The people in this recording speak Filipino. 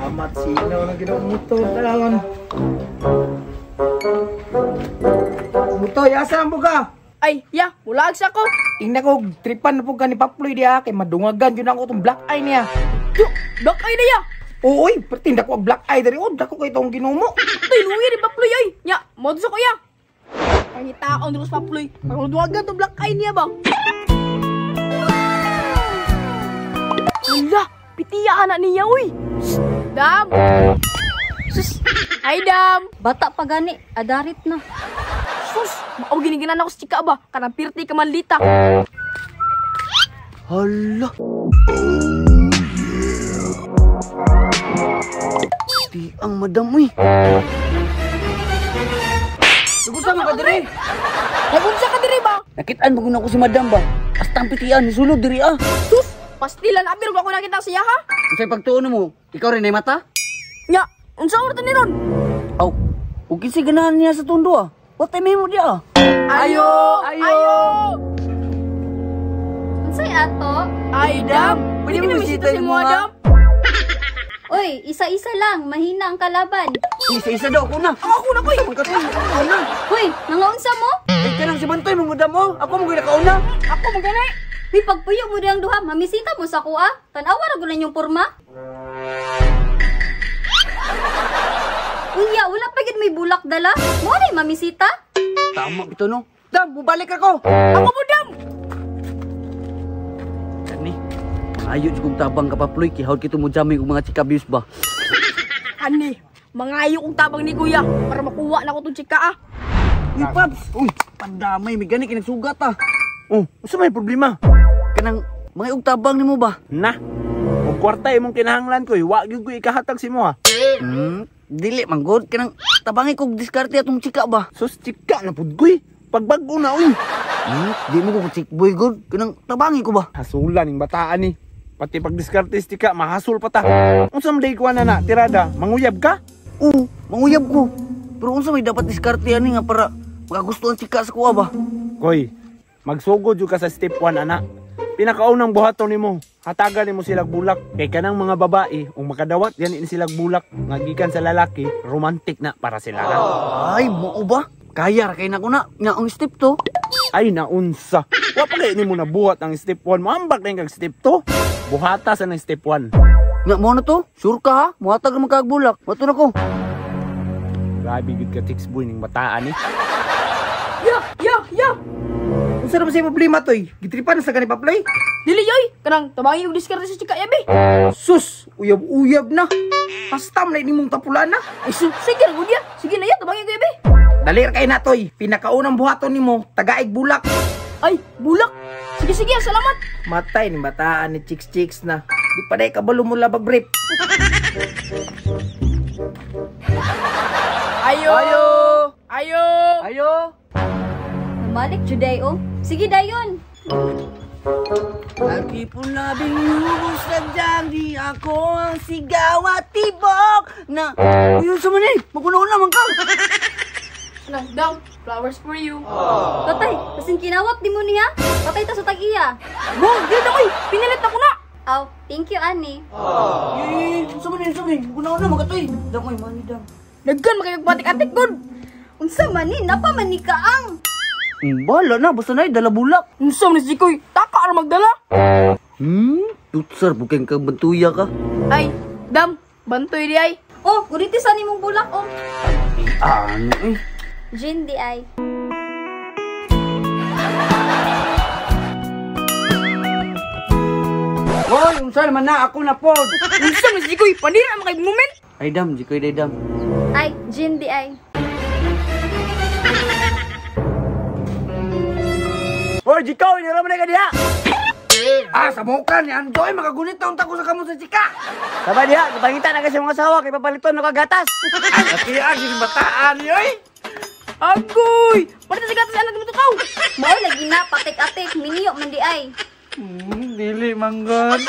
Salamat sino na ginamuto daon. Mutoy, asa ang buga? Ay, ya, bulag sa ko. Ingna ko, tripan na po ka ni Paploy diya, kay madungagan yun ako itong black eye niya. Yo, black eye na ya. Uy, pertinda ko ang black eye dari o, dako ko itong ginumo. Ay, luya ni Paploy ay. Ya, modus ako ya. Ang hitaon terus Paploy. Ang duwagan to black eye niya ba? Wala, pitiya anak niya, uy. Dam. Sus, ay Dam. Bata pa gani, adarit na. Sus, mao giniginan ako sa chika ba? Kanang pirti ka man lita. Hala. Di ang madam uy. Sugusa mo ka diri. Nabunsa ka diri ba? Nakitaan mo ko si madam ba? Hasta ang pitian, sulod diri ah. Sus, pastilan abir ko nakita siya ha. Unsay pagtuon mo? Ikaw rin ay mata? Nya, unsa orta ni ron? Aw, ug kinsa ganahan niya sa tundo ah. What time mo dia? Ayo, ayo. Unsay ato? Ay Dam, pwede mo bisita si mo Dam? Oy, isa-isa lang, mahina ang kalaban. Isa-isa daw ko na. Ako na koy. Una. Hoy, nangaunsa mo? Ay kanang si Bantoy mong madam mo. Ako mo ginakauna. Ako maganay. Hoy, pagpuyo mo diyang duha, mamisita mo sa kuha. Tanawa ra gunan yung porma. Unya, wala pa gid may bulak dala. Mo na mamisita? Tama bito no. Dam, bubalik ako. Ako mo Dam. Kani. Ayo kong tabang kapaploy kihawd kito mo jamming og mga chikabis ba. Ani, mangayo kong tabang ni Kuya para makuha na ko tong chika ah. Uy, Paps! Uy, pandamay, may gani kinagsugat ah. Oh, usa may problema? Kanang mga ugtabang nimo ba? Na. Og kwarta imong kinahanglan ko, wa gyud ko ikahatag si mo ha. Dili man god kanang tabangi kog diskarte atong chika ba. Sus chika na pud koy. Pagbago na uy. Di mo ko chikboy god kanang tabangi ko ba. Hasulan ning bataan ni. Pati pag diskartistika mahasol pa ta. Unsa man day kuan na tirada? Manguyab ka? Oo, manguyab ko. Pero unsa may dapat diskarte ani nga para makagustuhan chika sa kuha ba? Koy, magsugod jud ka sa step 1 ana. Pinakaunang buhaton nimo, hatagan nimo silag bulak kay kanang mga babae ug makadawat yan in silag bulak nga gikan sa lalaki, romantic na para sila. Ay, mao ba? Kaya ra kay nako na nga ang step to. Ay naunsa. Wa pa kay nimo nabuhat ang step 1, maambak na kag step 2. Buhata sa ng step 1. Nga mo na to? Sure ka ha? Muhatag naman kag bulak. Mato na ko. Grabe gid ka text boy ning bataan ni. Ya. Unsa na ba say problema toy? Gitripan na sa kanip play? Dili yoy, kanang tabangin og diskarte sa chika yabi. Sus, uyab-uyab na. Pastam na nimong tapulan na. Ay sige na gud ya. Sige na ya, tabangin ko yabi. Dali ra kay na toy. Pinakaunang buhaton nimo, tagaig bulak. Ay, bulak. Sige, salamat. Matay ni bataan ni chicks na. Di pa day kabalo mo labag brief. Ayo. Malik juday oh. Sige dayon. Lagi pun labing lubos sadyang di ako ang sigaw at tibok na... Uyun sa man eh! Magunahon naman ka! Nang Dam, flowers for you. Tatay, kasing kinawat di mo niya. Patay ta sa tag-iya. Bo, di na koy. Pinalit ako na. Aw, thank you Ani. Sa man eh! Magunahon naman ka to eh! Damay, mani dam. Daggan makayagbatik-atik gud. Unsa man ni napamani ka ang? Bahala na, basta na dala bulak. Unsa man si Koy? Taka ra magdala. Tutsar, bukeng ka bantuya ka. Ay, Dam, bantoy di ay. Oh, guritis ani mong bulak oh. Ano eh? Jin di ay. Hoy, unsa naman na ako na po. Unsa man si Koy? Panira man kay moment. Ay dam, di koy dam. Ay, Jin di ay. Hoy, Jikaw, hindi naman ka diha. Sa mukan, ni Andoy, makagunit na unta ko sa kamo sa chika. Sabay diha, ipangita na kasi mga asawa kay papaliton na kagatas. Kaya yung bataan niyo eh. Agoy! Pati sa gatas anak mo tukaw. Mao lagi na patik-atik miniyo man di ay. Dili manggod.